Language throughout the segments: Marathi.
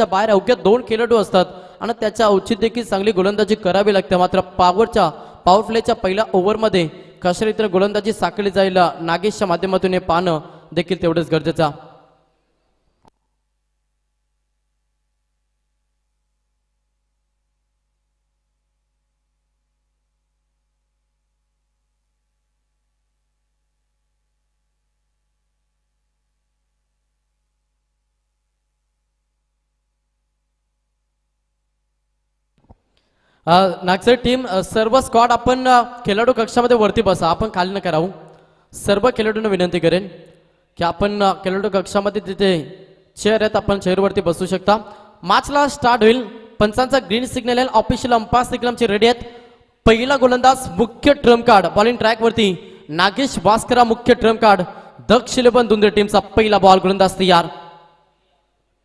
बाहेर अवघ्या 2 खेळाडू असतात आणि त्याच्या औचित्य देखील चांगली गोलंदाजी करावी लागते. मात्र पॉवर प्लेच्या पहिल्या ओव्हरमध्ये कशा रीतीने गोलंदाजी साकारली जाईल नागेशच्या माध्यमातून हे पाहणं देखील तेवढंच गरजेचं. नागझरी टीम सर्व स्क्वॉड आपण खेळाडू कक्षामध्ये वरती बसा, आपण खाली नका राहू. सर्व खेळाडूंना विनंती करेन की आपण खेळाडू कक्षामध्ये तिथे चेअर आहेत, आपण चेअरवरती बसू शकता. मॅचला स्टार्ट होईल. पंचांचा ग्रीन सिग्नल आहे. ऑफिशियल अंपायर सिग्नलचे रेडी आहेत. पहिला गोलंदाज मुख्य ट्रम्प कार्ड बॉलिंग ट्रॅक वरती नागेश भास्कर मुख्य ट्रम्प कार्ड. दक्ष 11 दुंदे टीमचा पहिला बॉल गोलंदाज तयार.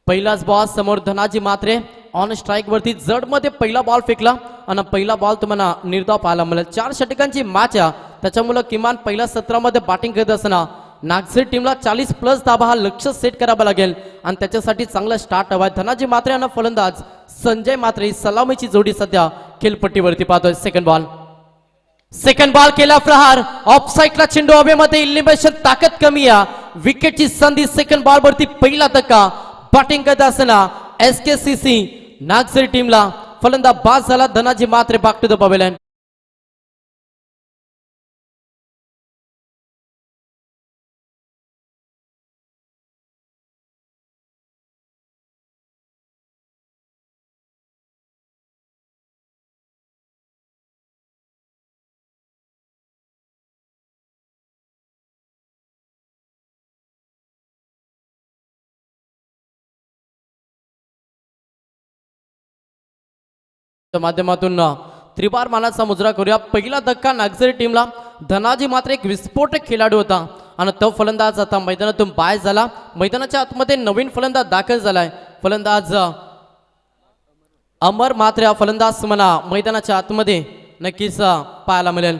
पहिलाच बॉल समोर धनाजी मात्रे ऑन स्ट्राइक वरती जड मध्ये पहिला बॉल फेकला आणि पहिला बॉल तुम्हाला निर्धाव पाहायला मिळेल. 4 षटकांची मॅच आहे, त्याच्यामुळे किमान पहिल्या सत्रामध्ये बॅटिंग करत असताना नागझरी टीमला 40+ धाबा हा लक्ष सेट करावा लागेल आणि त्याच्यासाठी चांगला स्टार्ट हवा आहे. धनाजी मात्रे आणि फलंदाज संजय मात्रे सलामीची जोडी सध्या खेळपट्टीवरती पाहतोय. सेकंड बॉल केला प्रहार. ऑफ साइडला चेंडू हवेमध्ये इलिमिनेशन ताकद कमी आहे. विकेटची संधी. सेकंड बॉल वरती पहिला धक्का. बॅटिंग करत असताना SKCC नागझरी टीमला फलंदाज बाद झाला. धनाजी मात्रे बॅक टू द पवेलियन. माध्यमातून त्रिबार मानाचा मुजरा करूया. पहिला धक्का नागझरी टीमला. धनाजी मात्र एक विस्फोटक खेळाडू होता आणि तो फलंदाज आता मैदानातून बाहेर झाला. मैदानाच्या आतमध्ये नवीन फलंदाज दाखल झालाय. फलंदाज अमर मात्र हा फलंदाज म्हणा मैदानाच्या आतमध्ये नक्कीच पाहायला मिळेल.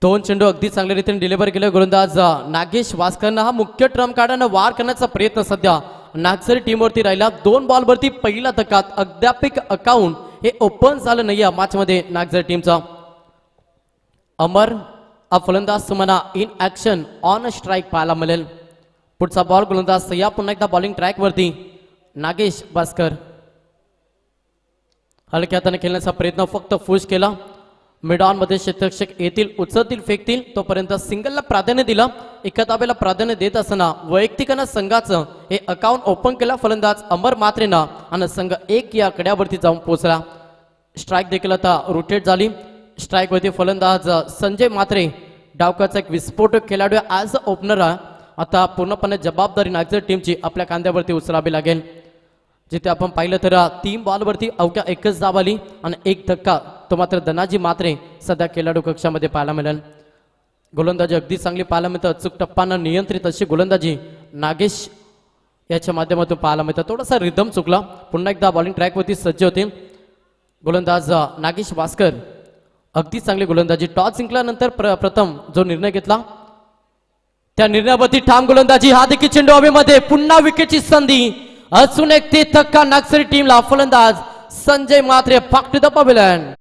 2 चेंडू अगदी चांगल्या रीतीने डिलिव्हर केले. गोलंदाज नागेश भास्करनं हा मुख्य ट्रम्प कार्डानं वार करण्याचा प्रयत्न सध्या नागझरी टीमवरती राहिला. 2 बॉलवरती पहिला धक्का. अद्यापिक अकाउंट हे ओपन झालं नाही या मॅच मध्ये नागझरी टीमचा. अमर हा फलंदाज म्हणा इन ऍक्शन ऑन स्ट्राइक पाहायला मिळेल. पुढचा बॉल गोलंदाज सह्या पुन्हा एकदा बॉलिंग ट्रॅक वरती नागेश भास्कर. हलक्या हाताने खेळण्याचा प्रयत्न फक्त पुश केला. मिड ऑन मध्ये क्षेत्ररक्षक येतील, उचलतील, फेकतील तोपर्यंत सिंगलला प्राधान्य दिलं. एका धाब्याला प्राधान्य देत असताना वैयक्तिकानं संघाचं हे अकाउंट ओपन केला फलंदाज अमर मात्रेनं आणि संघ 1 या कड्यावरती जाऊन पोहोचला. स्ट्राइक देखील आता रोटेट झाली. स्ट्राइक वरती फलंदाज संजय मात्रे डावकाचा एक विस्फोटक खेळाडू ॲज अ ओपनर आता पूर्णपणे जबाबदारी नागझरी टीमची आपल्या खांद्यावरती उचलावी लागेल. जिथे आपण पाहिलं तर 3 बॉलवरती अवघ्या 1च धाव आली आणि 1 धक्का. तो मात्र धनाजी मात्रे सध्या खेळाडू कक्षामध्ये पाहायला मिळेल. गोलंदाजी अगदी चांगली पाहायला मिळतं. अचूक टप्पानं नियंत्रित अशी गोलंदाजी नागेश याच्या माध्यमातून पाहायला मिळतं. थोडासा रिदम चुकला. पुन्हा एकदा बॉलिंग ट्रॅकवरती सज्ज होते गोलंदाज नागेश भास्कर. अगदी चांगली गोलंदाजी. टॉस जिंकल्यानंतर प्रथम जो निर्णय घेतला त्या निर्णयावरती ठाम गोलंदाजी. हा देखील चेंडू हवेमध्ये. पुन्हा विकेटची संधी. अजून एक ते धक्का नागझरी टीमला. फलंदाज Sanjay Matre back to the pavilion.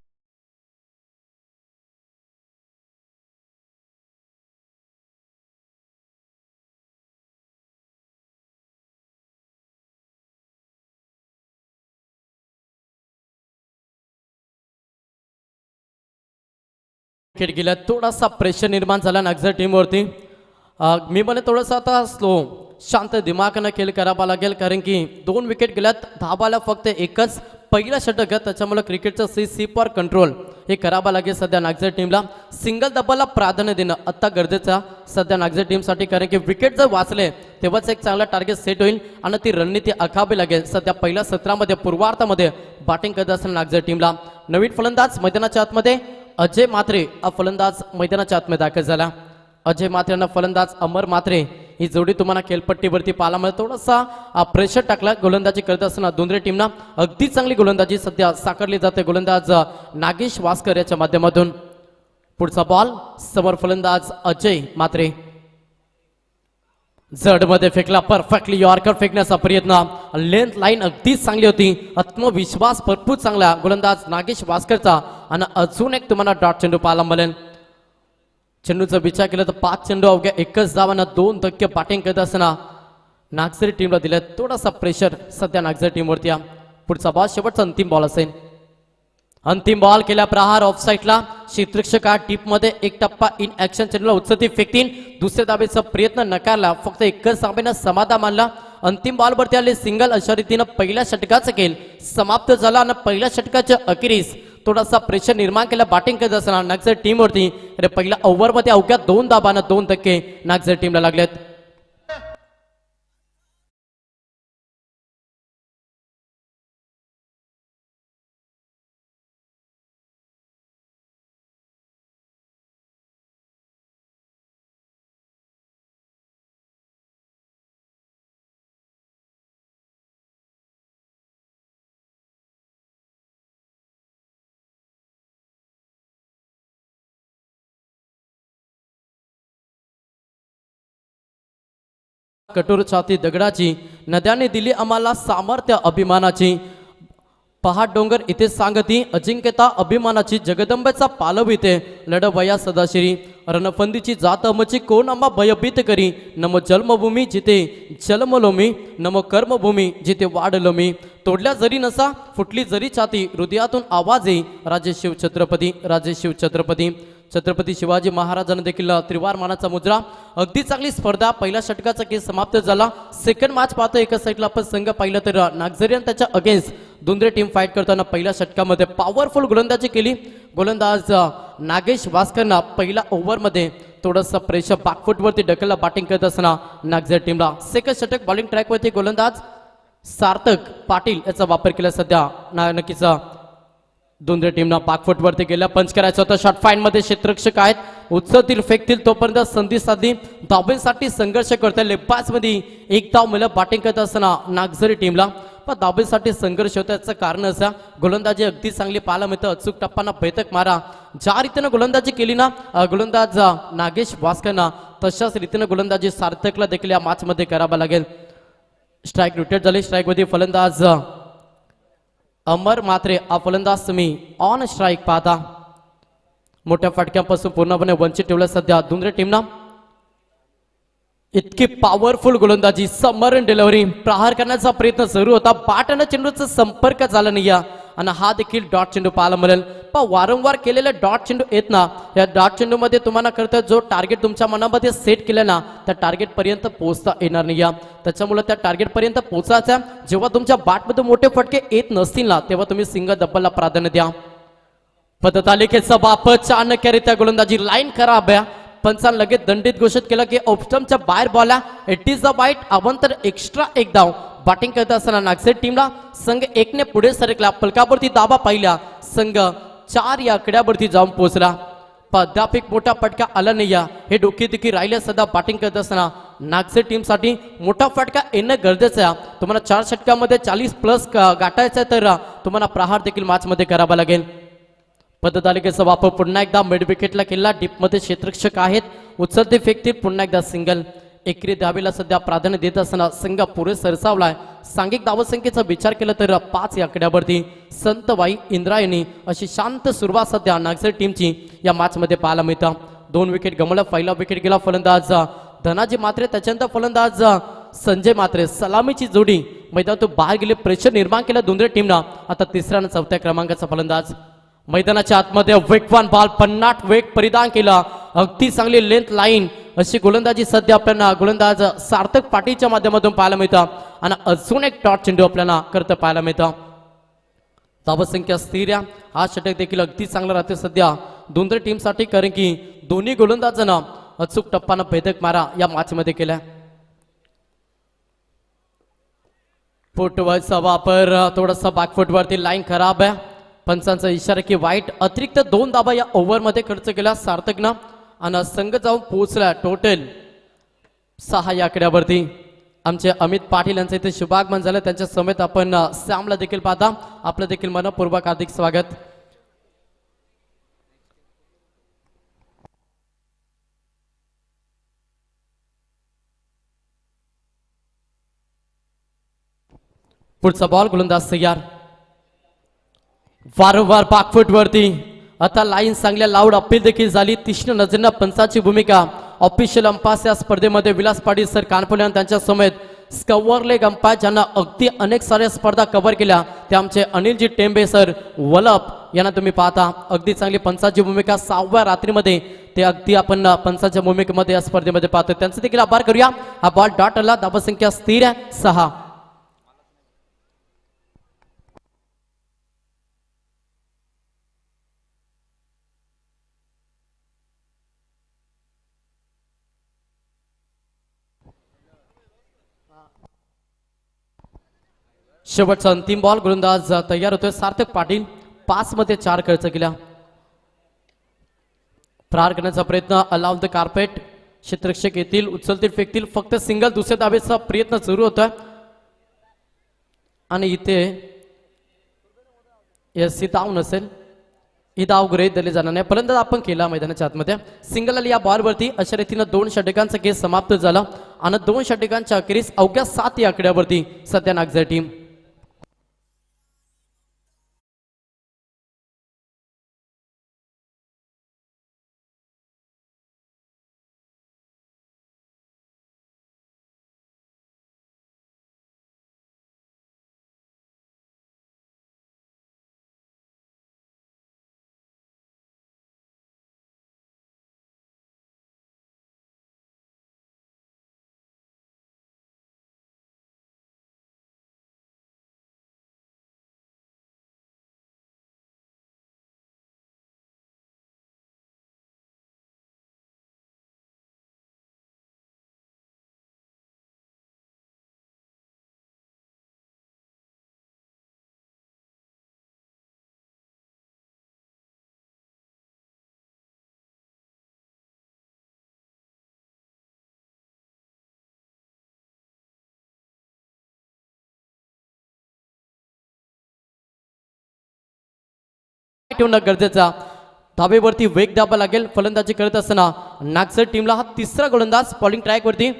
Wicket गेल्या. थोडासा प्रेशर निर्माण झाला नागझरी टीमवरती. मी म्हणे थोडंसं आता स्लो शांत दिमागानं खेळ करावा लागेल, कारण की 2 विकेट गेल्यात. धाबाला फक्त 1च पहिला षटक आहे, त्याच्यामुळे क्रिकेटचं सी फॉर कंट्रोल हे करावं लागेल सध्या नागझरी टीमला. सिंगल धाबाला प्राधान्य देणं आता गरजेचं सध्या नागझरी टीमसाठी, कारण की विकेट जर वाचले तेव्हाच एक चांगला टार्गेट सेट होईल आणि ती रणनीती आखावी लागेल. सध्या पहिल्या सत्रामध्ये पूर्वार्धामध्ये बॅटिंग करत असताना नागझरी टीमला नवीन फलंदाज मैदानाच्या आतमध्ये अजय मात्रे हा फलंदाज मैदानाच्या आतमध्ये दाखल झाला. अजय मात्रे यांना फलंदाज अमर मात्रे ही जोडी तुम्हाला खेळपट्टीवरती पाहायला मिळेल. थोडासा प्रेशर टाकला गोलंदाजी करत असताना दुंद्रे टीमना. अगदी चांगली गोलंदाजी सध्या साकारली जाते गोलंदाज नागेश भास्कर याच्या माध्यमातून. पुढचा बॉल समोर फलंदाज अजय मात्रे. जडमध्ये फेकला, परफेक्टली यॉर्कर फेकण्याचा प्रयत्न, लेंथ लाईन अगदीच चांगली होती, आत्मविश्वास भरपूर चांगला गोलंदाज नागेश वास्करचा. आणि अजून एक तुम्हाला डॉट चेंडू पाहायला मिळेल. चेंडूचा विचार केला तर 5 चेंडू अवघ्या एकच धावांना 2 धक्के बॅटिंग करत असताना नागझरी टीमला दिलाय थोडासा प्रेशर सध्या नागझरी टीमवरती. पुढचा बॉल शेवटचा अंतिम बॉल असेल. अंतिम बॉल केला प्रहार ऑफ साईडला. क्षेत्ररक्षक टीप मध्ये एक टप्पा इन ऍक्शन चेंडूला उचलती फेकतील. दुसऱ्या धावेचा प्रयत्न नकारला, फक्त एकच धावेनं समाधान मानला. अंतिम बॉल वरती आले सिंगल, अशा रीतीनं पहिल्या षटकाचा खेळ समाप्त झाला. आणि पहिल्या षटकाच्या अखेरीस थोडासा प्रेशर निर्माण केला बॅटिंग करत असताना नागझरी टीमवरती. अरे पहिल्या ओव्हरमध्ये अवघ्या 2 धावांना 2 धक्के नागझरी टीमला लागलेत. कठोर छाती दगडाची, नद्याने दिली आम्हाला सामर्थ्य अभिमानाची. पहाड डोंगर इथे सांगती अजिंक्यता अभिमानाची, जगदंबेचा पालव इथे लढवया सदाशिरी. रणफंदीची जात अमची कोण आम्हा भयभीत करी. नमो जन्मभूमी जिथे जन्मलो मी, नमो कर्मभूमी जिथे वाढलो मी. तोडल्या जरी नसा फुटली जरी छाती, हृदयातून आवाज येई राजे शिव छत्रपती, राजे शिव छत्रपती. छत्रपती शिवाजी महाराजांना देखील त्रिवार मानाचा मुजरा. अगदी चांगली स्पर्धा. पहिल्या षटकाचा खेळ समाप्त झाला. सेकंड मॅच पाहतो एका साईडला आपण संघ पाहिलं तर नागझरी आणि त्याच्या अगेन्स्ट दुंद्रे टीम फाईट करताना पहिल्या षटकामध्ये पॉवरफुल गोलंदाजी केली. गोलंदाज नागेश वास्करना पहिल्या ओव्हरमध्ये थोडंसं प्रेशर बॅकफुटवरती ढकलला बॅटिंग करत असताना नागझरी टीमला. सेकंड षटक बॉलिंग ट्रॅकवरती गोलंदाज सार्थक पाटील याचा वापर केला. सध्या नक्कीच दुंद्रे टीमना बॅकफुटवरती गेल्या. पंच करायचं होतं. शॉर्ट फाईन मध्ये क्षेत्ररक्षक आहेत, उचलतील फेकतील तोपर्यंत संधी साधली. धावेसाठी संघर्ष करता लेपाच मध्ये एक धाव मिळत बॅटिंग करत असताना नागझरी टीमला. पण धावेसाठी संघर्ष होता याचं कारण असं गोलंदाजी अगदी चांगली पाहायला मिळतं. अचूक टप्पाना बैठक मारा. ज्या रीतीनं गोलंदाजी केली ना गोलंदाज नागेश वास्करना, तशाच रीतीनं गोलंदाजी सार्थकला देखील या मॅच मध्ये करावा लागेल. स्ट्राईक रोटेट झाली. स्ट्राईक मध्ये फलंदाज अमर मात्रे हा फलंदाज तुम्ही ऑन स्ट्राईक पाहता. मोठ्या फटक्यांपासून पूर्णपणे वंचित ठेवलं सध्या दुंद्रे टीमना. इतकी पॉवरफुल गोलंदाजी, समरण डिलिव्हरी, प्रहार करण्याचा प्रयत्न सुरू होता. बाट आणि चेंडूचा संपर्क झाला नाही आणि हा देखील डॉट चेंडू पाहायला मिळेल. पण वारंवार केलेले डॉट चेंडू येत ना, या डॉट चेंडू मध्ये तुम्हाला करता जो टार्गेट तुमच्या मनामध्ये सेट केलं ना त्या टार्गेट पर्यंत पोहोचता येणार नाही. त्याच्यामुळे त्या टार्गेट पर्यंत पोहोचायचा जेव्हा तुमच्या बॅटमध्ये मोठे फटके येत नसतील ना तेव्हा तुम्ही सिंगल डबलला प्राधान्य द्या. पदतालिकेचा वापर चाणक्यरित्या गोलंदाजी, लाईन खराब आहे. पंचान लगेच दंडित घोषित केलं की ऑप्शनच्या बाहेर बॉल इट इज अ वाईट. अवंतर एक्स्ट्रा एक धाव बॅटिंग करत असताना नागझरी टीमला संघ 1 ने पुढे सरकला. पलकावरती दाबा पाहिला. संघ 4 या आकड्यावरती जाऊन पोहोचला. अद्यापिक मोठा फटका आला नाही. हे डोकेदुखी राहिले सध्या बॅटिंग करत असताना नागझरी टीमसाठी मोठा फटका येणं गरजेचं आहे. तुम्हाला 4 षटकामध्ये 40+ गाठायचं आहे तर तुम्हाला प्रहार देखील मॅच मध्ये करावा लागेल. पदतालिकेचा वापर पुन्हा एकदा मिड विकेटला केला. डीपमध्ये क्षेत्ररक्षक आहेत, उचलते फेकतील. पुन्हा एकदा सिंगल. एकरी धावेला सध्या प्राधान्य देत असताना संघ पुढे सरसावलाय. सांघिक धावसंख्येचा विचार केला तर 5 या आकड्यावरती संतबाई इंद्रायणी अशी शांत सुरुवात सध्या नागझरी टीमची या मॅच मध्ये पाहायला मिळतं. 2 विकेट गमवला. पहिला विकेट गेला फलंदाज धनाजी मात्रे, त्याच्यानंतर फलंदाज संजय मात्रे. सलामीची जोडी मैदानातून बाहेर गेले. प्रेशर निर्माण केलं दुंद्रे टीमना. आता 3ऱ्या आणि 4थ्या क्रमांकाचा फलंदाज मैदानाच्या आतमध्ये वेगवान बॉल, 50 वेग परिधान केला. अगदी चांगली लेंथ लाईन अशी गोलंदाजी सध्या आपल्याला गोलंदाज सार्थक पाटीलच्या माध्यमातून पाहायला मिळतं. आणि अजून एक डॉट चेंडू आपल्याला करता पाहायला मिळतं. धावसंख्या स्थिर. हा षटक देखील अगदी चांगला राहते सध्या दुंद्रे टीमसाठी, कारण की दोन्ही गोलंदाजांना अचूक टप्पानं भेदक मारा या मॅच मध्ये केला. फुटवर्कचा वापर थोडासा बॅकफुटवरती, लाईन खराब आहे. पंचांचा इशारा की वाईट. अतिरिक्त 2 धाबा या ओव्हरमध्ये खर्च केला सार्थकनं आणि संघ जाऊन पोहोचला टोटल 6 या आकड्यावरती. आमचे अमित पाटील यांचं इथे शुभागमन झालं. त्यांच्या समेत आपण सॅमला देखील पाहता. आपलं देखील मनपूर्वक हार्दिक स्वागत. पुढचा बॉल गोलंदाज तयार. वारंवार बॅकफूट वरती. आता लाईन चांगल्या लाऊड अपील देखील झाली. तीक्ष्ण नजरेनं पंचाची भूमिका. ऑफिशियल अंपायर्स या स्पर्धेमध्ये विलास पाटील सर कानपुले आणि त्यांच्या समेत स्कवर लेग अंपायर ज्यांना अगदी अनेक साऱ्या स्पर्धा कव्हर केल्या ते आमचे अनिलजी टेंबे सर वलप यांना तुम्ही पाहता. अगदी चांगली पंचाची भूमिका. 6व्या रात्रीमध्ये ते अगदी आपण पंचाच्या भूमिकेमध्ये या स्पर्धेमध्ये पाहतो. त्यांचे देखील आभार करूया. हा बॉल डॉट आला. धावसंख्या स्थिर आहे 6. शेवटचा अंतिम बॉल गोलंदाज तयार होतोय. सार्थक पाटील 5 मध्ये 4 खर्च केला. प्रहार करण्याचा प्रयत्न. Allow the carpet. क्षेत्ररक्षक येतील, उचलतील, फेकतील. फक्त सिंगल दुसऱ्या धावेचा प्रयत्न सुरू होतोय आणि इथे ही धाव नसेल. ही धाव गृहीत धरली जाणार नाही. फलंदाज आपण केला मैदानाच्या आतमध्ये. सिंगल आली या बॉलवरती. अशा रीतीनं 2 षटकांचा खेळ समाप्त झाला आणि 2 षटकांच्या अखेरीस अवघ्या 7 या आकड्यावरती सध्या नागझर टीम. ठेवणं गरजेचा. धावेवरती वेग द्यावा लागेल. फलंदाजी करत असताना नागझर टीमला हा 3रा गोलंदाज बॉलिंग ट्रॅक वरती.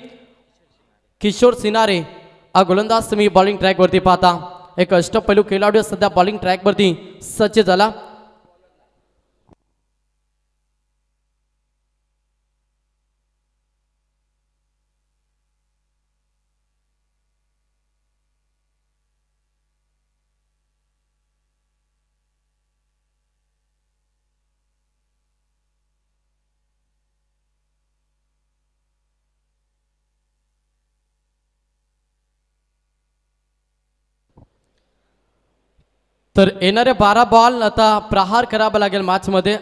किशोर सिनारे हा गोलंदाज तुम्ही बॉलिंग ट्रॅक वरती पाहता. एक अष्टपैलू खेळाडू सध्या बॉलिंग ट्रॅक वरती सज्ज झाला. तर येणारे 12 बॉल आता प्रहार करावा लागेल मॅच मध्ये.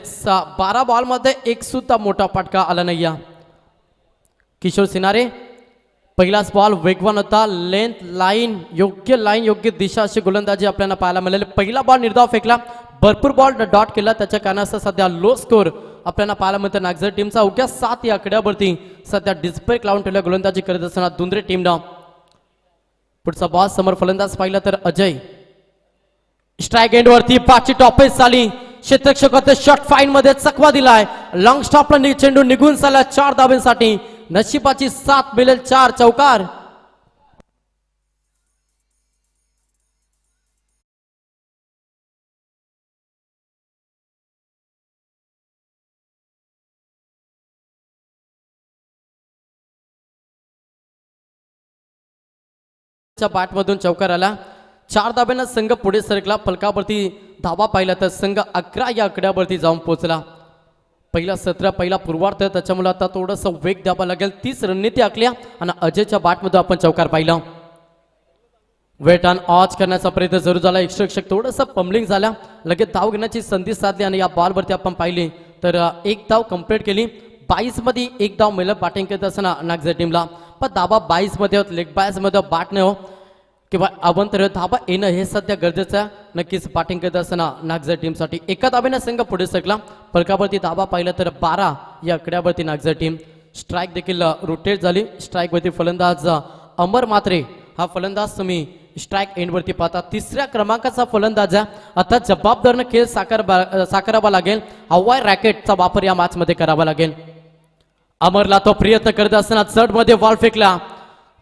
12 बॉल मध्ये एक सुद्धा मोठा फटका आला नाही. किशोर सिनारे पहिलाच बॉल वेगवान होता. लेंथ लाईन योग्य दिशा अशी गोलंदाजी आपल्याला पाहायला मिळाली. पहिला बॉल निर्धाव फेकला. भरपूर बॉल डॉट केला. त्याच्या कारणास्तव सध्या लो स्कोर आपल्याला पाहायला मिळतं. नागझर टीमचा अवघ्या 7 या आकड्यावरती सध्या डिस्प्ले लावून ठेवल्या गोलंदाजी करत असताना दुंद्रे टीमनं. पुढचा बॉल समोर फलंदाज पाहिला तर अजय. स्ट्राइक एंड वरती 5ची टॉपेज झाली. क्षेत्ररक्षकाने शॉट फाईन मध्ये चकवा दिलाय. लॉंग स्टॉपला चेंडू निघून चालला 4 धाब्यांसाठी. नशिबाची साथ मिळेल 4 चौकार. बॅटमधून चौकार आला. 4 धाब्यांना संघ पुढे सरकला. फलकावरती धावा पाहिला तर संघ 11 या आकड्यावरती जाऊन पोहोचला. पहिला 17 पहिला पूर्वार्ध. त्याच्यामुळे आता थोडंसं वेग द्यावा लागेल. 30 रणनीती आखल्या आणि अजयच्या बॅटमध्ये आपण चौकार पाहिला. वेट ऑन ऑच करण्याचा प्रयत्न जरूर झाला. क्षेत्ररक्षक थोडंसं पंबलिंग झाला. लगेच धाव घेण्याची संधी साधली आणि या बॉलवरती आपण पाहिली तर एक धाव कंप्लीट केली. 22 मध्ये एक धाव मिळालं बॅटिंग करत असताना नागझर टीमला. पण धाबा 22 मध्ये होत. लेग बायस मध्ये बॅट नाही हो किंवा अवंतर धाबा येणं हे सध्या गरजेचं आहे. नक्कीच बॅटिंग करत असताना नागझर टीमसाठी. एका धाब्याने संघ पुढे सरकला. फलकावरती धाबा पाहिला तर 12 या आकड्यावरती नागझर टीम. स्ट्राईक देखील रोटेट झाली. स्ट्राईक वरती फलंदाज अमर मात्रे हा फलंदाज तुम्ही स्ट्राईक एंड वरती पाहता. 3ऱ्या क्रमांकाचा फलंदाज आहे. आता जबाबदारीने खेळ साकारावा लागेल. हवाई रॅकेटचा वापर या मॅच मध्ये करावा लागेल. अमरला तो प्रयत्न करत असताना चढ मध्ये बॉल फेकला.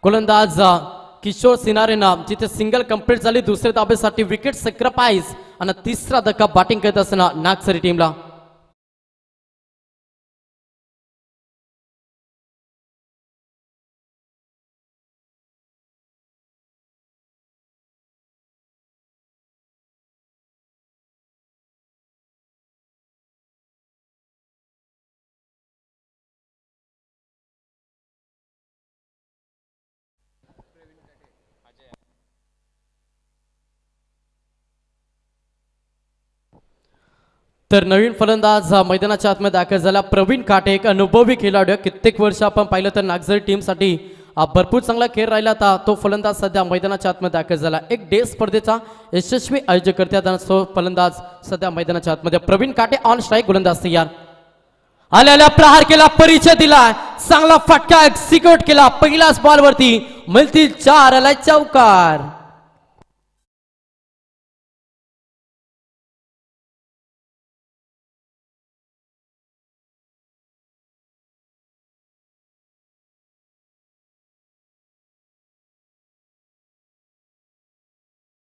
गोलंदाज किशोर सिनारेना जिथे सिंगल कंप्लीट झाली, दुसऱ्या धाब्यासाठी विकेट सॅक्रिफाईस आणि तिसरा धक्का बॅटिंग करत असताना नागझरी टीमला. तर नवीन फलंदाज मैदानाच्या आतमध्ये दाखल झाला प्रवीण काटे, एक अनुभवी खेळाडू. कित्येक वर्ष आपण पाहिलं तर नागझरी टीमसाठी भरपूर चांगला खेळ राहिला होता. तो फलंदाज सध्या मैदानाच्या आतमध्ये दाखल झाला. एक डे स्पर्धेचा यशस्वी आयोजक करतात आणि तो फलंदाज सध्या मैदानाच्या आतमध्ये. प्रवीण काटे ऑन स्ट्राईक, गोलंदाज तयार. आल्याला प्रहार केला, परिचय दिला, चांगला फटका एक्झिक्यूट केला. पहिल्याच बॉलवरती मिळतील 4, आला चौकार.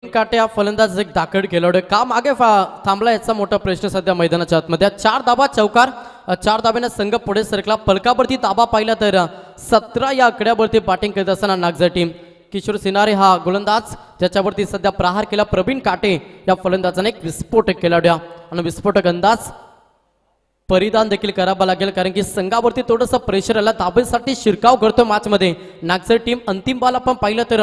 काटे हा फलंदाज एक धाकड खेळाडू. का मागे थांबला याचा मोठा प्रश्न सध्या मैदानाच्या आतमध्ये. 4 धाबा चौकार, 4 धाब्याने संघ पुढे सरकला. पलकावरती ताबा पाहिला तर 17 या आकड्यावरती बॅटिंग करत असताना नागझरी टीम. किशोर सिनारे हा गोलंदाज ज्याच्यावरती सध्या प्रहार केला. प्रवीण काटे या फलंदाजाने एक विस्फोटक खेळाडू आणि विस्फोटक अंदाज परिधान देखील करावा लागेल, कारण की संघावरती थोडंसं प्रेशर आला. धाब्यासाठी शिरकाव करतो मॅच मध्ये नागझरी टीम. अंतिम बॉल आपण पाहिलं तर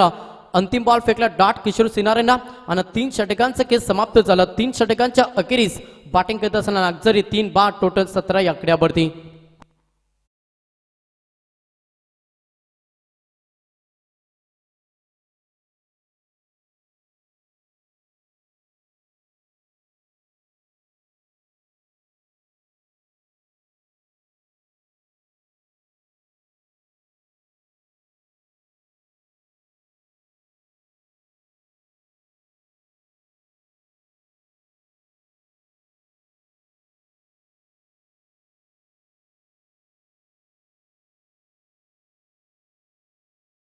अंतिम बॉल फेकला डॉट किशोर सिनारेना आणि 3 षटकांचं खेळ समाप्त झालं. 3 षटकांच्या अखेरीस बॅटिंग करत असताना नागझरी 3 बाद, टोटल 17 या आकड्यावरती.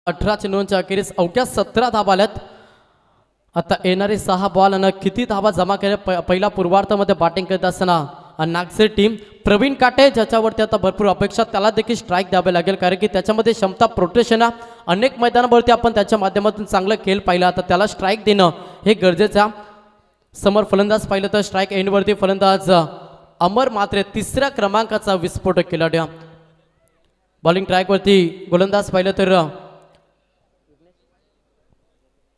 अठरा चेंडूंच्या अखेरीस अवघ्या 17 धाबा आल्यात. आता येणारे 6 बॉल आणि किती धाबा जमा केल्या पहिल्या पूर्वार्धामध्ये बॅटिंग करत असताना नागझरी टीम. प्रवीण काटे ज्याच्यावरती आता भरपूर अपेक्षा, त्याला देखील स्ट्राईक द्यावे लागेल, कारण की त्याच्यामध्ये क्षमता, प्रोटेक्शन, अनेक मैदानावरती आपण त्याच्या माध्यमातून चांगलं खेळ पाहिला. आता त्याला स्ट्राईक देणं हे गरजेचं. समोर फलंदाज पाहिलं तर स्ट्राईक एंडवरती फलंदाज अमर मात्रे, 3ऱ्या क्रमांकाचा विस्फोटक खेळाडू. बॉलिंग ट्रॅकवरती गोलंदाज पाहिलं तर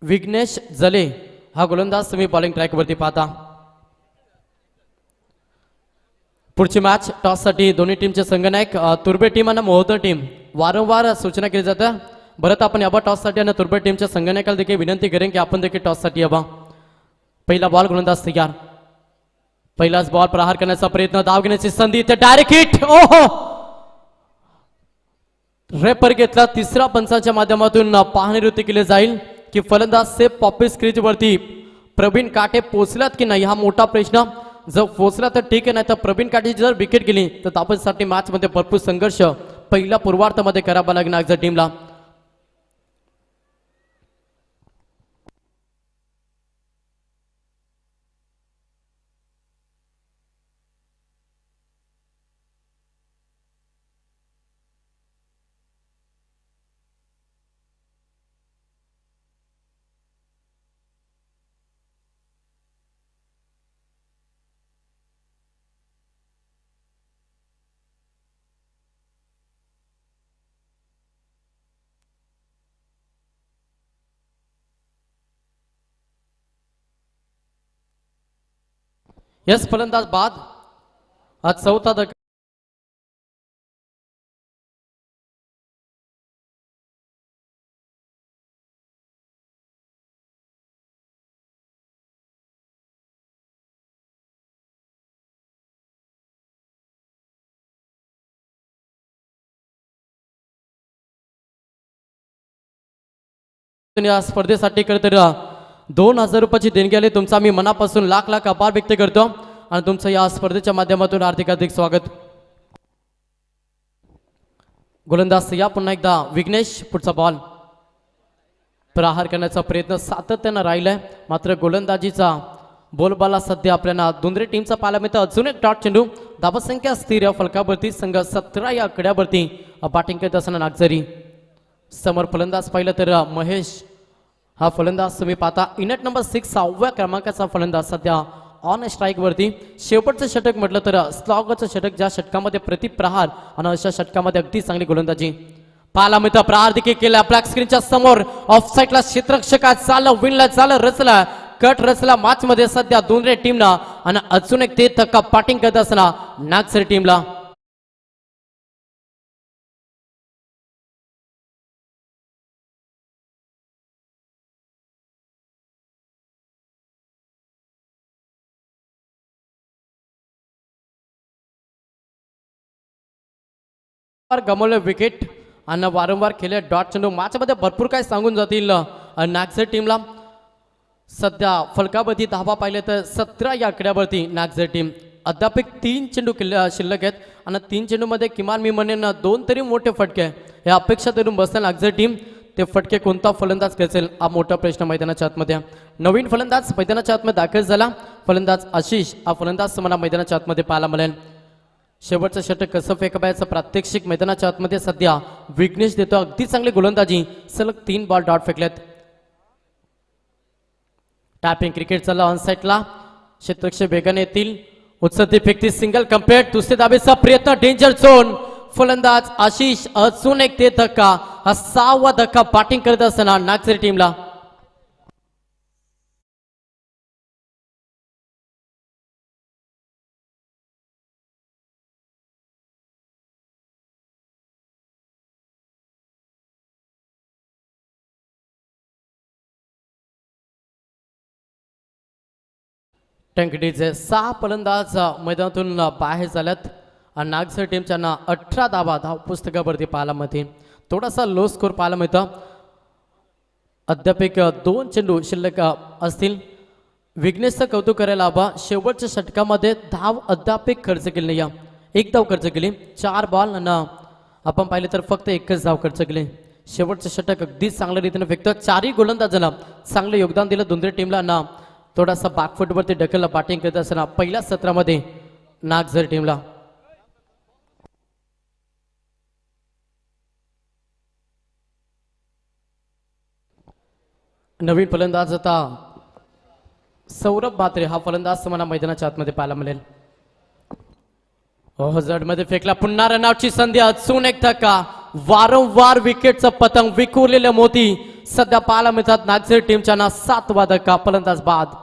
विघ्नेश जले हा गोलंदाज तुम्ही बॉलिंग ट्रॅकवरती पाहता. पुढची मॅच टॉससाठी दोन्ही टीमचे संघनायक तुर्बे टीम आणि मोहोदर टीम वारंवार सूचना केली जाते. बरं आपण याबा टॉससाठी आणि तुर्बे टीमच्या संघनायकाला देखील विनंती करेन की आपण देखील टॉससाठी याबा. पहिला बॉल गोलंदाज तयार. पहिलाच बॉल प्रहार करण्याचा प्रयत्न, धाव घेण्याची संधी, ते डायरेक्ट हिट. ओहो, रेपर घेतला. 3ऱ्या पंचाच्या माध्यमातून पाहणी केली जाईल की फलंदाज सेफ पॉपिस क्रीज वरती प्रवीण काटे पोहोचलात की नाही, हा मोठा प्रश्न. जर पोहोचला तर ठीक आहे, नाही तर प्रवीण काटे जर विकेट गेली तर तापसाठी मॅच मध्ये भरपूर संघर्ष पहिल्या पूर्वार्धामध्ये करावा लागणार नागझरी टीमला. यस, फलंदाज बाद. आज 4था धक्का. या स्पर्धेसाठी खरं तर 2000 रुपयाची देणगी आली. तुमचा मी मनापासून लाख लाख आभार व्यक्त करतो आणि तुमचं या स्पर्धेच्या माध्यमातून हार्दिक स्वागत. गोलंदाज या पुन्हा एकदा विघ्नेश. पुढचा बॉल प्रहार करण्याचा प्रयत्न सातत्यानं राहिलाय, मात्र गोलंदाजीचा बोलबाला सध्या आपल्याला दुंद्रे टीमचा पाहायला मिळतं. अजून एक डॉट चेंडू, धावसंख्या स्थिर या फलकावरती, संघ 17 या आकड्यावरती बॅटिंग करत असताना नागझरी. समोर फलंदाज पाहिलं तर महेश हा फलंदाज तुम्ही पाहता, इनट नंबर 6 6व्या क्रमांकाचा फलंदाज सध्या ऑन स्ट्राईक वरती. शेवटचं षटक म्हटलं तर स्लॉगचं षटक, ज्या षटकामध्ये प्रतिप्रहार आणि अशा षटकामध्ये अगदी चांगली गोलंदाजी पाहायला मिळतं. प्रहार देखील केला ब्लॅक स्क्रीनच्या समोर, ऑफ साईडला क्षेत्ररक्षकात चाललं, विनला चाललं, रचला कट रचला मॅच मध्ये सध्या दुंद्रे टीमला आणि अजून एक ते धक्का बॅटिंग करत असताना नागझरी टीमला. गमवले विकेट आणि वारंवार केले डॉट चेंडू. मॅच मध्ये भरपूर काय सांगून जातील नागझरी टीमला. सध्या फलकावरती धावा पाहिले तर 17 या आकड्यावरती नागझरी टीम. अद्याप 3 चेंडू शिल्लक आहेत आणि 3 चेंडूमध्ये किमान मी म्हणेन 2 तरी मोठे फटके हे अपेक्षा धरून बसते नागझरी टीम. ते फटके कोणता फलंदाज खेचेल हा मोठा प्रश्न मैदानाच्या आतमध्ये. नवीन फलंदाज मैदानाच्या आतमध्ये दाखल झाला, फलंदाज आशिष हा फलंदाज तुम्हाला मैदानाच्या आतमध्ये पाहायला मिळेल. शेवटचं षटक कसं फेकायचं प्रात्यक्षिक मैदानाच्या आतमध्ये सध्या विघ्नेश देतो. अगदी चांगली गोलंदाजी, सलग 3 बॉल डॉट फेकलेत. टॅपिंग क्रिकेट चालला ऑन साईडला, क्षेत्ररक्षक वेगाने येतील, उचलती फेकती सिंगल कम्प्लीट. दुसरे दाबेचा प्रयत्न, डेंजर झोन, फलंदाज आशिष अजून एक ते धक्का, हा 6वा धक्का बॅटिंग करत असताना नागझरी टीमला. टंकडीचे 6 फलंदाज मैदानातून बाहेर झाल्यात आणि नागझरी टीमच्या 18 धाव पुस्तकावरती पाहायला मिळते. थोडासा लो स्कोर पाहायला मिळतं. अद्याप 2 चेंडू शिल्लक असतील. विघ्नेशचं कौतुक करायला हवा, शेवटच्या षटकामध्ये धाव अद्याप खर्च केली नाही. 1 धाव खर्च केली, 4 बॉल आणि आपण पाहिले तर फक्त 1च धाव खर्च केली. शेवटचं षटक अगदी चांगल्या रीतीने फेकतं. 4ही गोलंदाजांना चांगलं योगदान दिलं दुंद्रे टीमला ना. थोडासा बॅकफुटवरती ढकलला बॅटिंग करत असताना पहिल्या सत्रामध्ये नागझरी टीमला. नवीन फलंदाज आता सौरभ म्हात्रे हा फलंदाज तुम्हाला मैदानाच्या आतमध्ये पाहायला मिळेल. हजर्ड मध्ये फेकला, पुन्हा रनआउटची संधी, अजून एक धक्का, वारंवार विकेटचं पतंग, विखुरलेले मोती सध्या पाहायला मिळतात नागझरी टीमच्या 7वा धक्का फलंदाज बाद.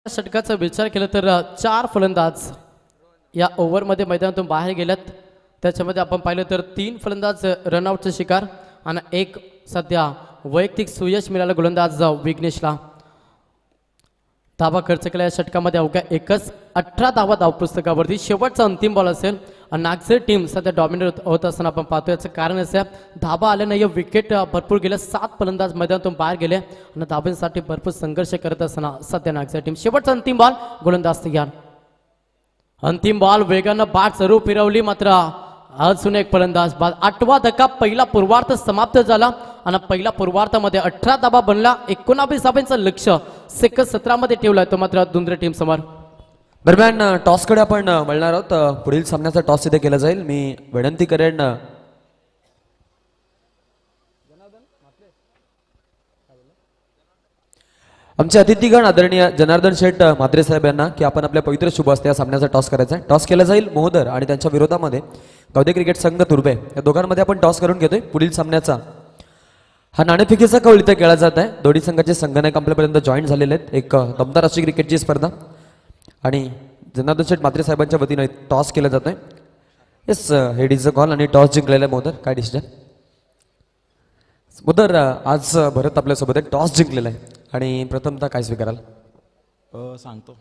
षटकाचा विचार केला तर 4 फलंदाज या ओव्हरमध्ये मैदानातून बाहेर गेल्यात. त्याच्यामध्ये आपण पाहिलं तर 3 फलंदाज रनआउटचा शिकार आणि 1 सध्या वैयक्तिक सुयश मिळालं गोलंदाज विघ्नेशला. धावा खर्च केला या षटकामध्ये अवघ्या 18 धावा धावपुस्तकावरती. शेवटचा अंतिम बॉल असेल आणि नागझरी टीम सध्या डॉमिनेट होत असताना आपण पाहतो. याचं कारण असं धावा आले नाही, विकेट भरपूर गेले, 7 फलंदाज मैदानातून बाहेर गेले आणि धाब्यांसाठी भरपूर संघर्ष करत असताना सध्या नागझरी टीम. शेवटचा अंतिम बॉल, गोलंदाज तयार. अंतिम बॉल वेगानं बाट जरूर फिरवली, मात्र अजून एक फलंदाज बाद. 8वा धक्का. पहिला पूर्वार्ध समाप्त झाला आणि पहिल्या पूर्वार्धामध्ये 18 धावा बनला. 19 धावांचं लक्ष सेकंद 17 मध्ये ठेवलाय तो मात्र दुंद्रे टीम समोर. दरम्यान टॉसकडे आपण वळणार आहोत. पुढील सामन्याचा टॉस इथे केला जाईल. मी विनंती करेन आमचे अतिथीगण आदरणीय जनार्दन शेठ म्हात्रे साहेब यांना की आपण आपल्या पवित्र शुभ हस्ते या सामन्याचा टॉस करायचा आहे. टॉस केला जाईल मोहदर आणि त्यांच्या विरोधामध्ये गौदे क्रिकेट संघ तुर्बे, या दोघांमध्ये आपण टॉस करून घेतोय. पुढील सामन्याचा हा नाणेफेकीचा कौल इथे केला जात आहे. दोन्ही संघाचे संघनायक आपल्यापर्यंत जॉईन झालेले आहेत. एक दमदार अशी क्रिकेटची स्पर्धा आणि जनार्दन शेठ म्हात्रे साहेबांच्या वतीनं टॉस केला जातोय. Yes, head is a call आणि टॉस जिंकलेला आहे मोहदर. काय डिसिजन मोहदर? आज भरत आपल्यासोबत आहे, टॉस जिंकलेला आहे आणि प्रथमतः काय स्वीकाराल? सांगतो.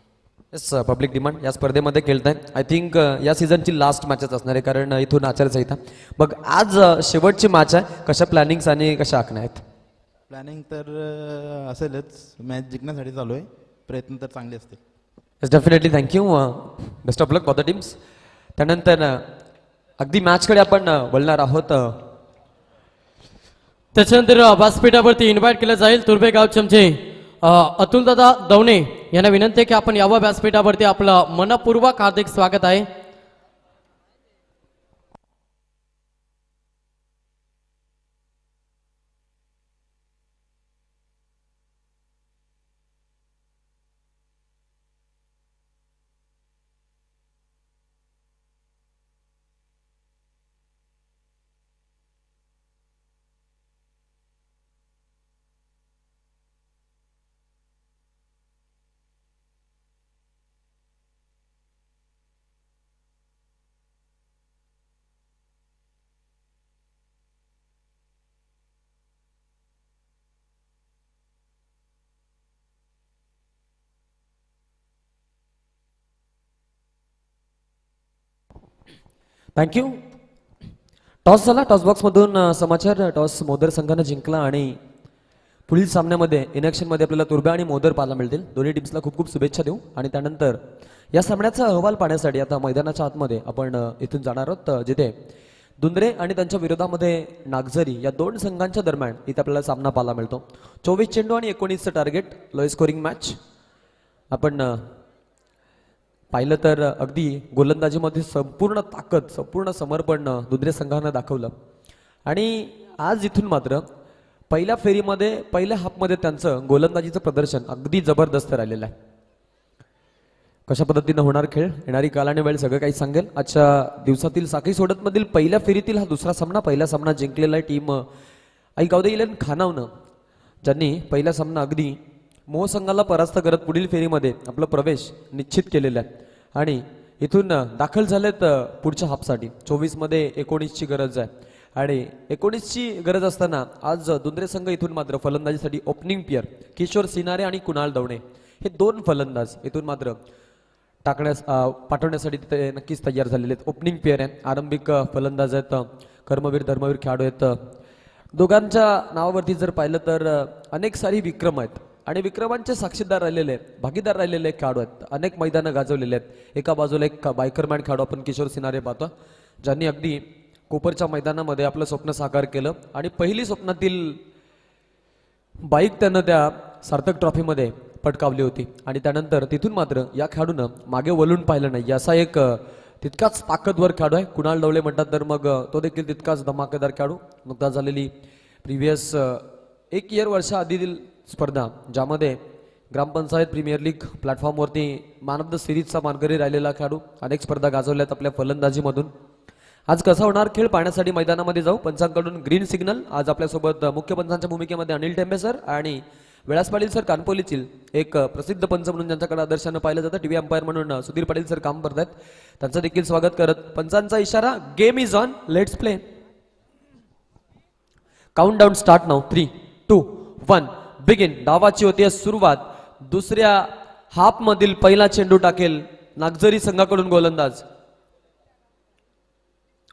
येस पब्लिक डिमांड या स्पर्धेमध्ये खेळत आहे. आय थिंक या सीझनची लास्ट मॅचच असणार आहे, कारण इथून आचारसंहिता. मग आज शेवटची मॅच आहे. कशा प्लॅनिंग्स आणि कशा आखण्या आहेत? प्लॅनिंग तर असेलच, मॅच जिंकण्यासाठी चालू आहे, प्रयत्न तर चांगले असतील. Yes definitely, thank you. Best of luck for the teams. त्यानंतर अगदी मॅचकडे आपण वळणार आहोत. त्याच्यानंतर व्यासपीठावरती इन्व्हाइट केलं जाईल तुर्भे गावचे अतुलदादा दवणे यांना विनंती आहे की आपण यावं व्यासपीठावरती. आपलं मनपूर्वक हार्दिक स्वागत आहे. थँक्यू. टॉस झाला. टॉस बॉक्समधून समाचार. टॉस मोदर संघानं जिंकला आणि पुढील सामन्यामध्ये इनॅक्शनमध्ये आपल्याला तुर्भे आणि मोदर पाहायला मिळतील. दोन्ही टीम्सला खूप खूप शुभेच्छा देऊ. आणि त्यानंतर या सामन्याचा अहवाल पाहण्यासाठी आता मैदानाच्या आतमध्ये आपण इथून जाणार आहोत, जिथे दुंद्रे आणि त्यांच्या विरोधामध्ये नागझरी या दोन संघांच्या दरम्यान इथे आपल्याला सामना पाहायला मिळतो. 24 चेंडू आणि 19चं टार्गेट, लो स्कोरिंग मॅच. आपण पाहिलं तर अगदी गोलंदाजीमध्ये संपूर्ण ताकद, संपूर्ण समर्पण दुंद्रे संघानं दाखवलं. आणि आज इथून मात्र पहिल्या फेरीमध्ये, पहिल्या हाफमध्ये त्यांचं गोलंदाजीचं प्रदर्शन अगदी जबरदस्त राहिलेलं आहे. कशा पद्धतीनं होणार खेळ, येणारी काल आणि वेळ सगळं काही सांगेल. आजच्या दिवसातील साखळी सोडतमधील पहिल्या फेरीतील हा दुसरा सामना. पहिला सामना जिंकलेला आहे टीम आई गावदे इलेव्हन खानावनं, ज्यांनी पहिला सामना अगदी मोह संघाला परास्त करत पुढील फेरीमध्ये आपला प्रवेश निश्चित केलेला आहे. आणि इथून दाखल झालेत पुढच्या हाफसाठी. 24मध्ये 19ची गरज आहे. आणि 19ची गरज असताना आज दुंद्रे संघ इथून मात्र फलंदाजीसाठी ओपनिंग पेअर किशोर सिनारे आणि कुणाल दवणे हे दोन फलंदाज इथून मात्र पाठवण्यासाठी ते नक्कीच तयार झालेले आहेत. ओपनिंग पेअर आहे, आरंभिक फलंदाज आहेत, कर्मवीर धर्मवीर खेळाडू आहेत. दोघांच्या नावावरती जर पाहिलं तर अनेक सारी विक्रम आहेत आणि विक्रमांचे साक्षीदार राहिलेले, भागीदार राहिलेले खेळाडू आहेत. अनेक मैदानं गाजवलेले आहेत. एका बाजूला एक बायकरमॅन खेळाडू आपण किशोर सिनारे पाहतो, ज्यांनी अगदी कोपरच्या मैदानामध्ये आपलं स्वप्न साकार केलं आणि पहिली स्वप्नातील बाईक त्यानं त्या सार्थक ट्रॉफीमध्ये पटकावली होती. आणि त्यानंतर तिथून मात्र या खेळाडूनं मागे वळून पाहिलं नाही. असा एक तितकाच ताकदवर खेळाडू आहे. कुणाल डवळे म्हणतात तर मग तो देखील तितकाच धमाकेदार खेळाडू. नुकताच झालेली प्रिव्हियस एक वर्षा आधीतील स्पर्धा, ज्यामध्ये ग्रामपंचायत प्रीमियर लीग प्लॅटफॉर्मवरती मॅन ऑफ द सिरीजचा मानकरी राहिलेला खेळाडू, अनेक स्पर्धा गाजवल्यात आपल्या फलंदाजीमधून. आज कसा होणार खेळ पाहण्यासाठी मैदानामध्ये जाऊ. पंचांकडून ग्रीन सिग्नल. आज आपल्यासोबत मुख्य पंचांच्या भूमिकेमध्ये अनिल टेंबे सर आणि विलास पाटील सर कानपोलीतील एक प्रसिद्ध पंच म्हणून ज्यांच्याकडे आदर्शानं पाहिलं जातं, टीव्ही अंपायर म्हणून सुधीर पाटील सर काम करतात. त्यांचं देखील स्वागत करत पंचांचा इशारा, game is on, let's play. Countdown start now. 3, 2, 1 begin. डावाची होती सुरुवात. दुसऱ्या हाफ मधील पहिला चेंडू टाकेल नागझरी संघाकडून गोलंदाज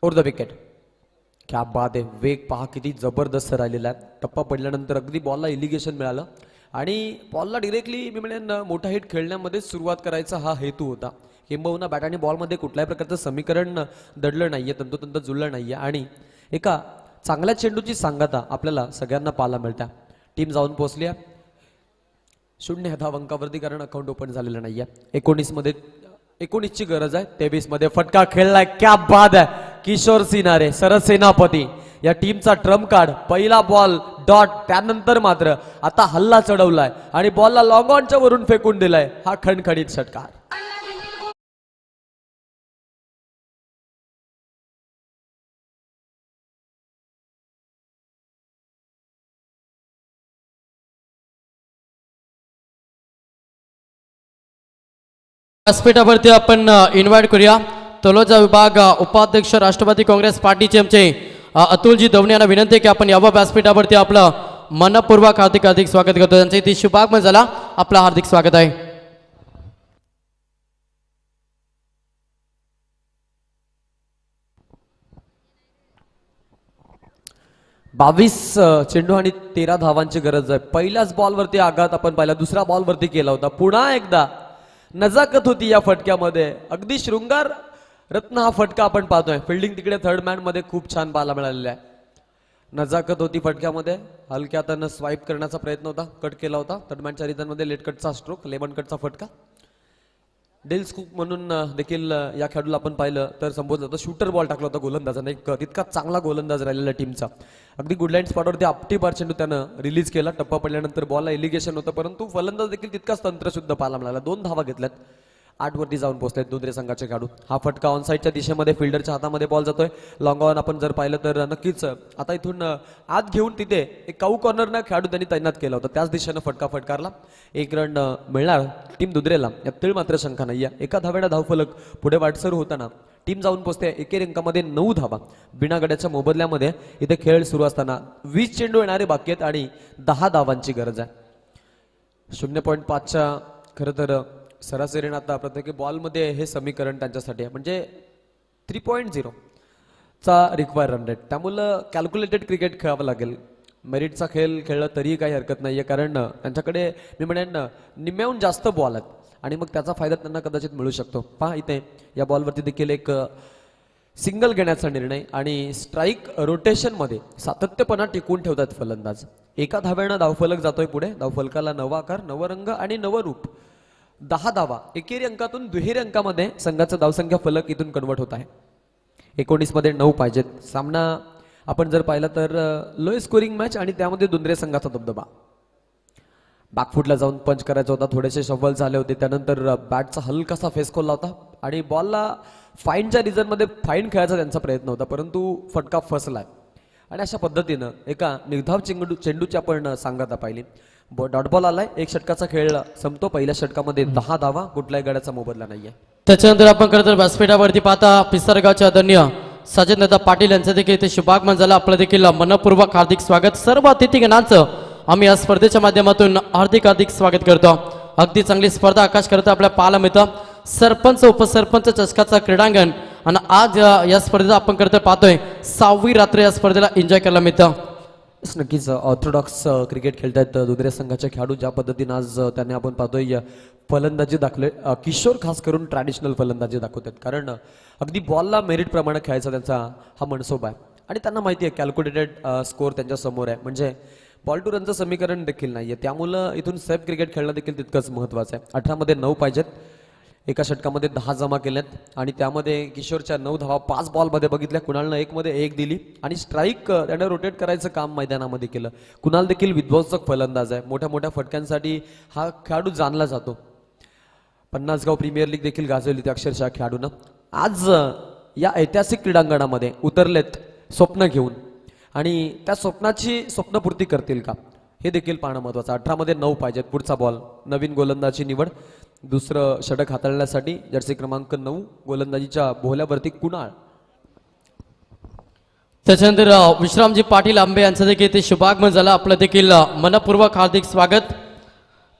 ओव्हर द विकेट. क्या बात आहे. वेग पहा किती जबरदस्त राहिलेला आहे. टप्पा पडल्यानंतर अगदी बॉलला इलिगेशन मिळालं आणि बॉलला डिरेक्टली मी म्हणेन मोठा हिट खेळण्यामध्ये सुरुवात करायचा हा हेतू होता. किंबहुना बॅट आणि बॉलमध्ये कुठल्याही प्रकारचं समीकरण दडलं नाहीये, तंतोतंत जुळलं नाहीये आणि एका चांगल्या चेंडूची सांगता आपल्याला सगळ्यांना पाहायला मिळत्या. टीम जाऊन पोहोचली आहे 0 धावांकावरती, कारण अकाउंट ओपन झालेलं नाहीये. 19ची गरज आहे. 23मध्ये फटका खेळलाय. क्या बाद आहे. किशोर सिनारे सरसेनापती या टीमचा ट्रम्प कार्ड. पहिला बॉल डॉट, त्यानंतर मात्र आता हल्ला चढवलाय आणि बॉलला लॉंग ऑनच्या वरून फेकून दिलाय. हा खणखणीत षटकार. व्यासपीठावरती आपण इन्व्हाइट करूया तलोजा विभाग उपाध्यक्ष राष्ट्रवादी काँग्रेस पार्टीचे आमचे अतुलजी दवणे यांना विनंती आहे की आपण यावं व्यासपीठावरती. आपलं मनपूर्वक हार्दिक स्वागत करतो. त्यांचं इथे शुभागमन झाला. आपलं हार्दिक स्वागत आहे. 22 चेंडू आणि 13 धावांची गरज आहे. पहिल्याच बॉलवरती आघात आपण पाहिला, दुसऱ्या बॉलवरती केला होता. पुन्हा एकदा नजाकत होती या फटक्यामध्ये. अगदी शृंगार रत्न हा फटका आपण पाहतोय. फिल्डिंग तिकडे थर्ड मॅन मध्ये खूप छान पाहायला मिळालेला आहे. नजाकत होती फटक्यामध्ये. हलक्या हातानं स्वाईप करण्याचा प्रयत्न होता, कट केला होता. थर्ड मॅनच्या रिझनमध्ये लेट कटचा स्ट्रोक, लेमन कटचा फटका. डेल स्कूप म्हणून देखील या खेळाडूला आपण पाहिलं तर संबोधलं होतं. शूटर बॉल टाकला होता गोलंदाजाने, एक तितका चांगला गोलंदाज राहिलेला टीमचा. अगदी गुडलाईन स्पॉटवरती आपटी बार चेंडू त्यानं रिलीज केला. टप्पा पडल्यानंतर बॉलला एलिगेशन होतं, परंतु फलंदाज देखील तितकाच तंत्रशुद्ध पाहायला मिळाला. 2 धावा घेतल्यात, 8 वरती जाऊन पोहोचलेत दुसरे संघाचे खेळाडू. हा फटका ऑनसाईडच्या दिशेमध्ये फिल्डरच्या हातामध्ये बॉल जातोय. लॉंग ऑन आपण जर पाहिलं तर नक्कीच आता इथून आत घेऊन तिथे एक काऊ कॉर्नरना खेळाडू त्यांनी तैनात केला होता, त्याच दिशेनं फटका फटकारला. 1 रन मिळणार टीम दुधरेला. यात तीळ मात्र शंका नाही. एका धाव्यानं धावफलक पुढे वाटसरू होताना टीम जाऊन पोहोचते एकेरी अंकामध्ये 9 धावा. बिना गड्याच्या मोबदल्यामध्ये इथे खेळ सुरू असताना 20 चेंडू येणारे बाकी आहेत आणि 10 धावांची गरज आहे. 0.5च्या खरं तर सरासरीने आता प्रत्येक बॉलमध्ये हे समीकरण त्यांच्यासाठी आहे, म्हणजे 3.0 चा रिक्वायर रन रेट. त्यामुळं कॅल्क्युलेटेड क्रिकेट खेळावं लागेल. मेरिटचा खेळ खेळला तरीही काही हरकत नाही आहे, कारण त्यांच्याकडे मी म्हणेन निम्म्याहून जास्त बॉल आहेत आणि मग त्याचा फायदा त्यांना कदाचित मिळू शकतो. पहा इथे या बॉलवरती देखील एक सिंगल घेण्याचा निर्णय आणि स्ट्राईक रोटेशनमध्ये सातत्यपणा टिकून ठेवतात फलंदाज. एका धाव्यानं धावफलक जातोय पुढे. धावफलकाला नवा आकार, नवं रंग आणि नवं रूप. 10 धावा एकेरी अंकातून दुहेरी अंकामध्ये संघाचा धावसंख्या फलक इथून कन्वर्ट होत आहे. 19 मध्ये 9 पाहिजेत. सामना आपण जर पाहिला तर लो स्कोरिंग मॅच आणि त्यामध्ये दुंद्रे संघाचा दबदबा. बॅकफुटला जाऊन पंच करायचा होता, थोडेसे शफल झाले होते. त्यानंतर बॅटचा हलकासा फेस खोलला होता आणि बॉलला फाईनच्या रिझनमध्ये फाईन खेळायचा त्यांचा प्रयत्न होता, परंतु फटका फसलाय. आणि अशा पद्धतीनं एका निर्धाव चेंडूची आपण सांगता पाहिली. डॉट बॉल आलाय. 1 षटकाचा खेळ संपतो. पहिल्या षटकामध्ये 10 धावा, कुठल्याही गड्याचा मोबदला नाहीये. त्याच्यानंतर आपण खरं तर व्यासपीठावरती पाहता पिसारगावचे आदरणीय साजनदादा पाटील यांचं देखील इथे शुभागमन झालं. आपलं देखील मनपूर्वक हार्दिक स्वागत. सर्व अतिथीगणांचं आम्ही या स्पर्धेच्या माध्यमातून हार्दिक स्वागत करतो. अगदी चांगली स्पर्धा आकाश करता आपल्याला पाहायला मिळतं. सरपंच उपसरपंच चषकाचा क्रीडांगण आणि आज या स्पर्धेचा आपण करता पाहतोय 6वी रात्र या स्पर्धेला एन्जॉय करायला मिळतं. नक्कीच ऑर्थोडॉक्स क्रिकेट खेळतायत दुसऱ्या संघाचे खेळाडू. ज्या पद्धतीनं आज त्यांनी आपण पाहतोय फलंदाजी दाखले. किशोर खास करून ट्रॅडिशनल फलंदाजी दाखवतात, कारण अगदी बॉलला मेरिट प्रमाणे खेळायचा त्यांचा हा मनसोबा आहे आणि त्यांना माहिती आहे कॅल्क्युलेटेड स्कोअर त्यांच्या समोर आहे, म्हणजे बॉल टू रनचं समीकरण देखील नाहीये. त्यामुळं इथून सेफ क्रिकेट खेळणं देखील तितकंच महत्त्वाचं आहे. 18 मध्ये 9 पाहिजेत. एका षटकामध्ये 10 जमा केल्यात आणि त्यामध्ये किशोरच्या 9 धावा 5 बॉलमध्ये बघितल्या. कुणालनं 1 मध्ये 1 दिली आणि स्ट्राईक त्याने रोटेट करायचं काम मैदानामध्ये केलं. कुणाल देखील विध्वंसक फलंदाज आहे. मोठ्या मोठ्या फटक्यांसाठी हा खेळाडू जाणला जातो. 50 गाव प्रीमियर लीग देखील गाजवली त्या अक्षरशः खेळाडूनं. आज या ऐतिहासिक क्रीडांगणामध्ये उतरलेत स्वप्न घेऊन आणि त्या स्वप्नाची स्वप्नपूर्ती करतील का हे देखील पाहणं महत्वाचं. 18 मध्ये 9 पाहिजेत. पुढचा बॉल नवीन गोलंदाजी निवड. दुसरं षटक हाताळण्यासाठी जर्सी क्रमांक 9 गोलंदाजीच्या भोवल्यावरती कुणाल. त्याच्यानंतर विश्रामजी पाटील आंबे यांचं देखील ते शुभागमन झालं. आपलं देखील मनपूर्वक हार्दिक स्वागत.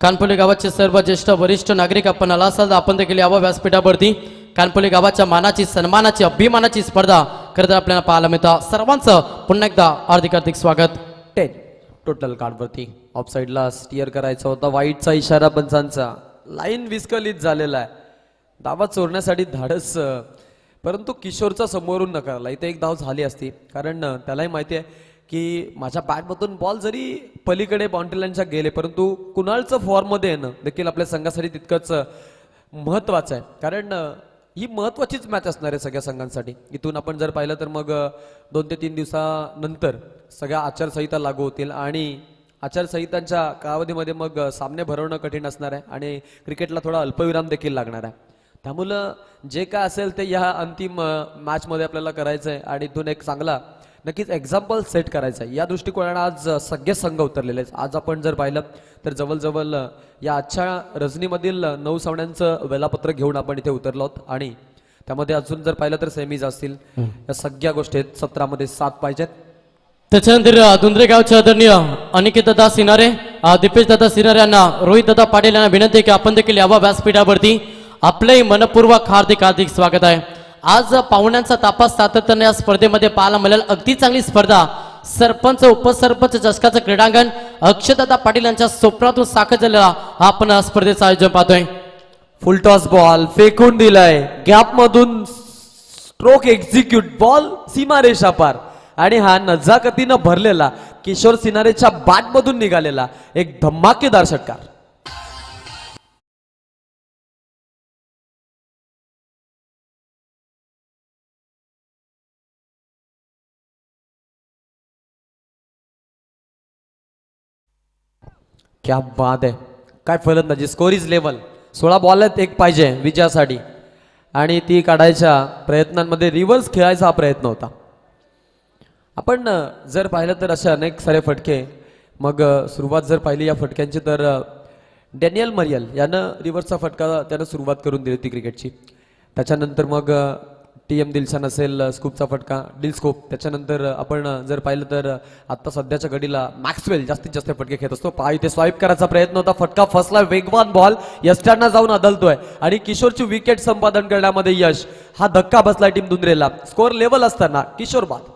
कानपोली गावाचे सर्व ज्येष्ठ वरिष्ठ नागरिक आपण आला असाल तर आपण देखील यावं व्यासपीठावरती. कानपोली गावाच्या मानाची सन्मानाची अभिमानाची स्पर्धा खरं तर आपल्याला पाहायला मिळतं. सर्वांचं पुन्हा एकदा हार्दिक स्वागत. 10 टोटल कार्डवरती ऑफ साईडला स्टिअर करायचा होता. वाईटचा इशारा पंचांचा. लाईन विस्कलित झालेला आहे. धावा चोरण्यासाठी धाडस, परंतु किशोरचा समोरून नकारला. इथे एक धाव झाली असती, कारण त्यालाही माहिती आहे की माझ्या बॅटमधून बॉल जरी पलीकडे बाउंड्री लाईनच्या गेले, परंतु कुणालचं फॉर्ममध्ये येणं देखील आपल्या संघासाठी तितकंच महत्त्वाचं आहे, कारण ही महत्त्वाचीच मॅच असणार आहे सगळ्या संघांसाठी. इथून आपण जर पाहिलं तर मग 2 ते 3 दिवसानंतर सगळ्या आचारसंहिता लागू होतील आणि आचारसंहितांच्या कालावधीमध्ये मग सामने भरवणं कठीण असणार आहे आणि क्रिकेटला थोडा अल्पविराम देखील लागणार आहे. त्यामुळं जे काय असेल ते या अंतिम मॅचमध्ये आपल्याला करायचं आहे आणि इथून एक चांगला नक्कीच एक्झाम्पल सेट करायचं आहे. या दृष्टिकोनाने आज सगळे संघ उतरलेले आहेत. आज आपण जर पाहिलं तर जवळजवळ या आजच्या रजनीमधील 9 सामन्यांचं वेळापत्रक घेऊन आपण इथे उतरलो आहोत आणि त्यामध्ये अजून जर पाहिलं तर सेमीज असतील. या सगळ्या गोष्टी आहेत. 17 मध्ये 7 पाहिजेत. त्याच्यानंतर दुंद्रे गावचे आदरणीय अनिकेत दादा सिनारे, दीपेश दादा सिनारे यांना रोहित दादा पाटील यांना विनंती की आपण देखील यावं व्यासपीठावरती. आपलंही मनपूर्वक हार्दिक स्वागत आहे. आज पाहुण्यांचा तापास सातत्याने या स्पर्धेमध्ये पाहायला मिळेल. अगदी चांगली स्पर्धा सरपंच उपसरपंच चषकाचं क्रीडांगण अक्षयदादा पाटील यांच्या स्वप्नातून साकार झालेला हा आपण स्पर्धेचं आयोजन पाहतोय. फुल टॉस बॉल फेकून दिलाय गॅप मधून स्ट्रोक एक्झिक्यूट बॉल सीमारेषा पार आणि हा नजाकतीनं भरलेला किशोर सिनारेच्या बॅट मधून निघालेला एक धमाकेदार षटकार. क्या बात आहे. काय फलंदाजी स्कोर इज लेवल. 16 बॉलात एक पाहिजे विजयासाठी आणि ती काढायच्या प्रयत्नांमध्ये रिव्हर्स खेळायचा हा प्रयत्न होता. आपण जर पाहिलं तर असे अनेक सारे फटके मग सुरुवात जर पाहिली या फटक्यांची तर डॅनियल मरियल यानं रिव्हर्सचा फटका त्यानं सुरुवात करून दिली होती क्रिकेटची. त्याच्यानंतर मग TM दिलशान असेल स्कूपचा फटका डील स्कोप. त्याच्यानंतर आपण जर पाहिलं तर आता सध्याच्या घडीला मॅक्सवेल जास्तीत जास्त फटके खेळत असतो. इथे स्वाईप करायचा प्रयत्न होता फटका फसला वेगवान बॉल यष्ट्यांना जाऊन अदलतोय आणि किशोरची विकेट संपादन करण्यामध्ये यश. हा धक्का बसलाय टीम दुंद्रेला. स्कोर लेवल असताना किशोर बाद.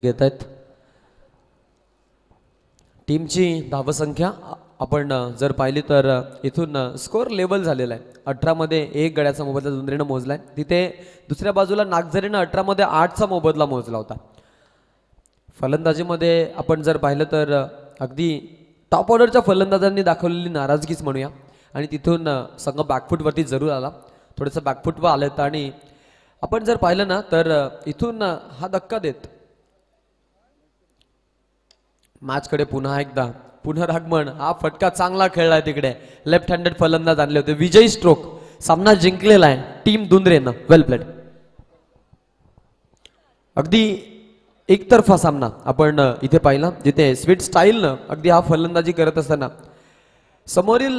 घेत आहेत टीमची धावसंख्या आपण जर पाहिली तर इथून स्कोर लेवल झालेला आहे. 18 मध्ये 1 गड्याचा मोबदला दुंद्रेनं मोजलाय. तिथे दुसऱ्या बाजूला नागझरीनं 18 मध्ये 8चा मोबदला मोजला होता. फलंदाजीमध्ये आपण जर पाहिलं तर अगदी टॉप ऑर्डरच्या फलंदाजांनी दाखवलेली नाराजगीच म्हणूया आणि तिथून संघ बॅकफूटवरती जरूर आला. थोडंसं बॅकफूटवर आलं आणि आपण जर पाहिलं ना तर इथून हा धक्का देत मॅचकडे पुन्हा एकदा पुनरागमन. हा फटका चांगला खेळलाय तिकडे लेफ्ट हँडेड फलंदाज आणले होते. विजयी स्ट्रोक सामना जिंकलेला आहे टीम दुंद्रेनं. वेल प्लेड. अगदी एकतर्फा सामना आपण इथे पाहिला जिथे स्वीट स्टाईलनं अगदी हा फलंदाजी करत असताना समोरील